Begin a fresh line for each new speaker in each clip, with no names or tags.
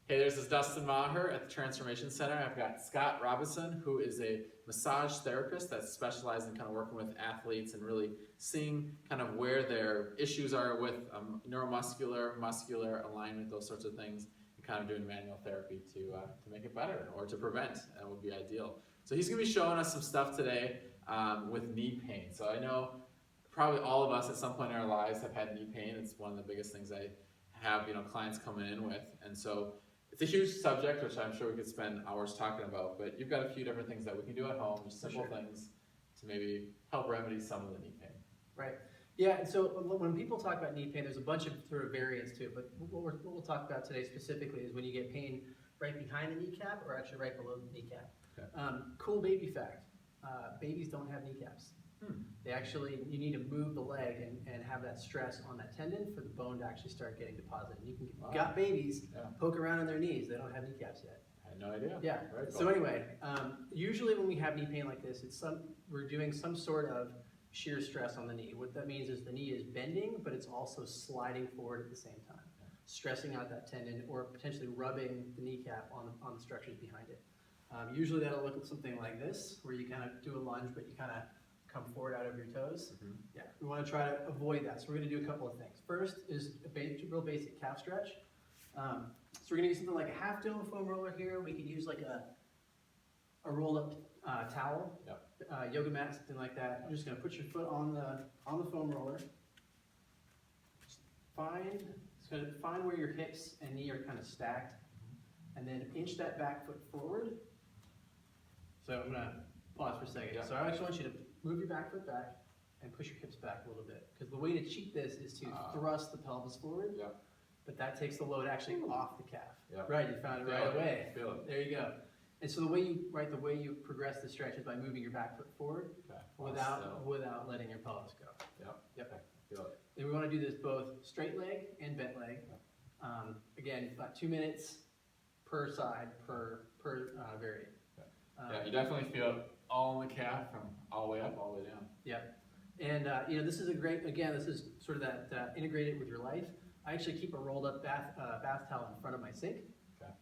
Hey, this is Dustin Maher at the Transformation Center. I've got Scott Robinson, who is a massage therapist that specializes in kind of working with athletes and really seeing kind of where their issues are with neuromuscular, muscular alignment, those sorts of things, and kind of doing manual therapy to make it better or to prevent. That would be ideal. So he's going to be showing us some stuff today with knee pain. So I know probably all of us at some point in our lives have had knee pain. It's one of the biggest things I have clients coming in with, and so it's a huge subject, which I'm sure we could spend hours talking about, but you've got a few different things that we can do at home, just simple things to maybe help remedy some of the knee pain.
Right. Yeah, and so when people talk about knee pain, there's a bunch of sort of variants to it, but what we'll talk about today specifically is when you get pain right behind the kneecap or actually right below the kneecap.
Okay.
Cool baby fact, babies don't have kneecaps. They actually, you need to move the leg and have that stress on that tendon for the bone to actually start getting deposited. And you've got babies poke around on their knees, they don't have kneecaps yet.
I had no idea.
Yeah.
Very cool.
So anyway, usually when we have knee pain like this, we're doing some sort of shear stress on the knee. What that means is the knee is bending, but it's also sliding forward at the same time, stressing out that tendon or potentially rubbing the kneecap on the structures behind it. Usually that'll look something like this, where you kind of do a lunge, but you kind of come forward out of your toes. Yeah, we want to try to avoid that. So we're going to do a couple of things. First is a real basic calf stretch. So we're going to use something like a half dome foam roller here. We could use like a rolled up towel, yoga mat, something like that. You're just going to put your foot on the foam roller. Find where your hips and knee are kind of stacked, and then inch that back foot forward. So I'm going to pause for a second. So I actually want you to move your back foot back and push your hips back a little bit. Because the way to cheat this is to thrust the pelvis forward, but that takes the load actually off the calf. Right, you found it right away.
Feel it.
There you go. And so the way you progress the stretch is by moving your back foot forward without letting your pelvis go.
Yep. Feel it.
And we want to do this both straight leg and bent leg. Again, about 2 minutes per side per variant.
You definitely feel it all in the calf from all the way up, all the way down.
Yeah, and this is this is sort of that integrated with your life. I actually keep a rolled up bath towel in front of my sink,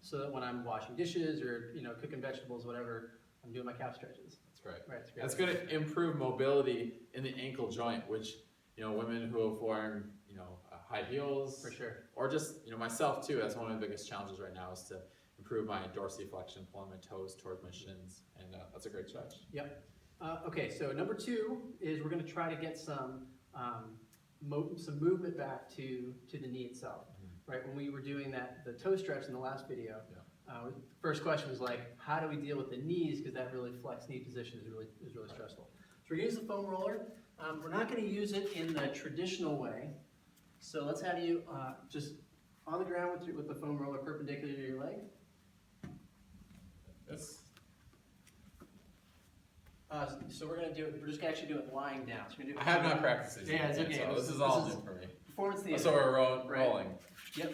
so that when I'm washing dishes or cooking vegetables, whatever, I'm doing my calf stretches.
That's great.
Right, it's great.
That's going to improve mobility in the ankle joint, which women who have worn high heels,
For sure.
or just myself too. That's one of the biggest challenges right now is to improve my dorsiflexion, pulling my toes towards my shins, and that's a great stretch.
Yep. Okay, so number 2 is we're going to try to get some movement back to the knee itself. Right, when we were doing the toe stretch in the last video, the first question was like, how do we deal with the knees, because that really flex knee position is really stressful. So we're going to use the foam roller. We're not going to use it in the traditional way. So let's have you just on the ground with the foam roller perpendicular to your leg. So we're going to do it. We're just going to actually do it lying down. So we're gonna do it
I have not practiced this.
Yeah, it's okay.
So this is all new for me.
Performance theater.
So we're rolling.
Yep.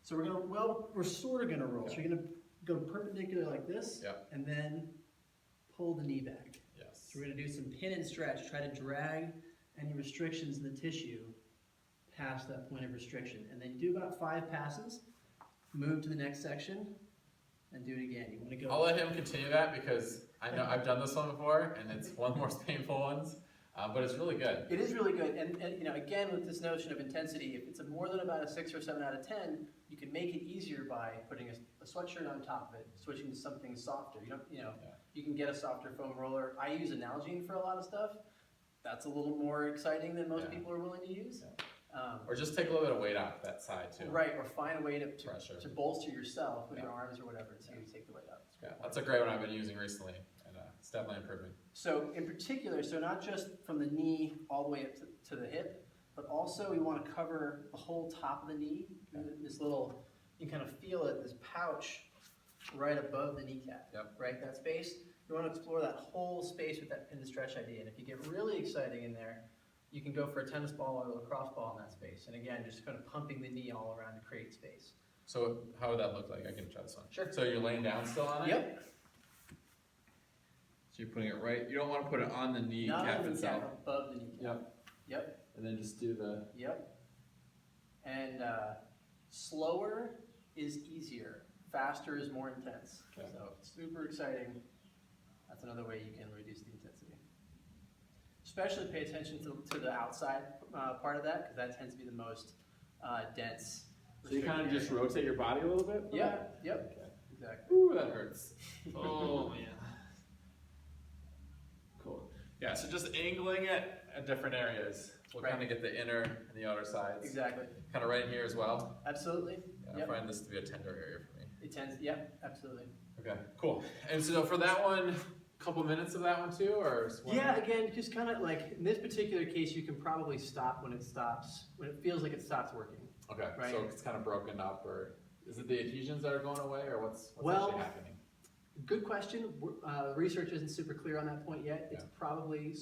So we're sort of going to roll. So you're going to go perpendicular like this, and then pull the knee back.
Yes.
So we're going to do some pin and stretch. Try to drag any restrictions in the tissue past that point of restriction, and then do about 5 passes. Move to the next section, and do it again. You want to go.
I'll let him continue that because I know I've done this one before, and it's one of the most painful ones, but it's really good.
It is really good, and again with this notion of intensity, if it's more than about a 6 or 7 out of 10, you can make it easier by putting a sweatshirt on top of it, switching to something softer. You can get a softer foam roller. I use Analgene for a lot of stuff. That's a little more exciting than most people are willing to use.
Or just take a little bit of weight off that side too.
Right, or find a way to bolster yourself with your arms or whatever to take the weight up.
Yeah, that's a great one I've been using recently, and it's definitely improving.
So in particular, not just from the knee all the way up to the hip, but also we want to cover the whole top of the knee. This little, you kind of feel it, this pouch right above the kneecap. Right, that space. You want to explore that whole space with that pin and stretch idea. And if you get really exciting in there, you can go for a tennis ball or a lacrosse ball in that space. And again, just kind of pumping the knee all around to create space.
So how would that look like? I can try this one.
Sure.
So you're laying down still on it?
Yep.
So you're putting it right. You don't want to put it on the kneecap
Not on the
itself.
kneecap, above the kneecap. Yep.
And then just do
Yep. And slower is easier faster is more intense.
Okay.
So super exciting. That's another way you can reduce the intensity. Especially pay attention to the outside part of that, because that tends to be the most dense.
So you kind of just
area.
rotate your body a little bit? for
Yeah,
that?
yep,
Okay.
exactly.
Ooh, that hurts. Oh, man. Cool. Yeah, so just angling it at different areas. We'll
Right.
kind of get the inner and the outer sides.
Exactly.
Kind of right here as well.
Absolutely.
Yeah, I
Yep.
find this to be a tender area for me.
It tends, yep, absolutely.
Okay, cool. And so for that one, a couple minutes of that one too, or is one-
Yeah, again, just kind of like, in this particular case, you can probably stop when it stops, when it feels like it stops working.
Okay,
Right.
so it's kind of broken up, or is it the adhesions that are going away, or what's
Well,
actually happening?
Good question. Research isn't super clear on that point yet. It's
Yeah.
probably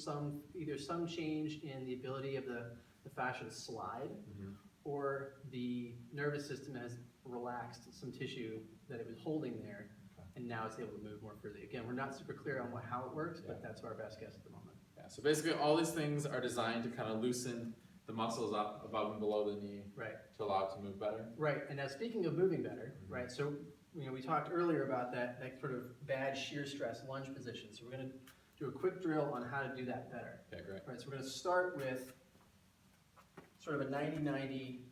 either some change in the ability of the fascia to slide,
Mhm.
or the nervous system has relaxed some tissue that it was holding there,
Okay.
and now it's able to move more freely. Again, we're not super clear on how it works,
Yeah.
but that's our best guess at the moment.
Yeah, so basically all these things are designed to kind of loosen the muscles up above and below the knee
Right.
to allow it to move better.
Right, and now speaking of moving better,
Mhm.
right, so, we talked earlier about that sort of bad shear stress lunge position, so we're gonna do a quick drill on how to do that better.
Okay, great.
Right, so we're gonna start with sort of a 90-90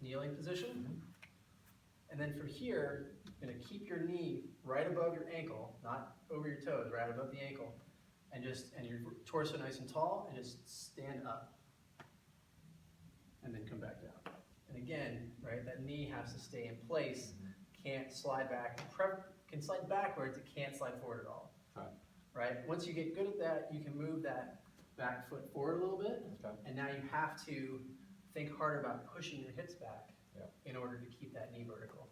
kneeling position. And then from here, you're gonna keep your knee right above your ankle, not over your toes, right above the ankle. And your torso nice and tall, and just stand up. And then come back down. And again, right, that knee has to stay in place, can't slide back, can slide backwards, it can't slide forward at all.
Okay.
Right, once you get good at that, you can move that back foot forward a little bit,
Okay.
and now you have to think harder about pushing your hips back
Yeah.
in order to keep that knee vertical.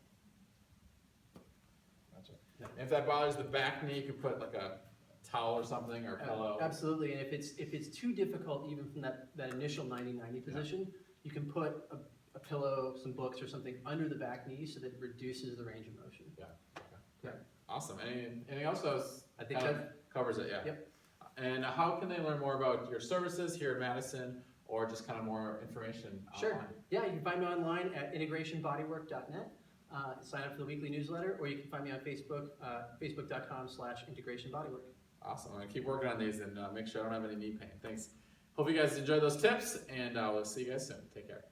Gotcha.
Yeah.
And if that bothers the back knee, you could put like a towel or something, or a pillow.
Absolutely, and if it's too difficult, even from that initial 90-90 position, you can put a pillow, some books or something under the back knee so that it reduces the range of motion.
Awesome. Anything else? That was
I think
kind of
that,
covers it, yeah.
Yep.
And how can they learn more about your services here at Madison, or just kind of more information
Sure.
online?
Yeah, you can find me online at integrationbodywork.net. Sign up for the weekly newsletter, or you can find me on Facebook, facebook.com/integrationbodywork.
Awesome. I'm going to keep working on these and make sure I don't have any knee pain. Thanks. Hope you guys enjoy those tips, and we'll see you guys soon. Take care.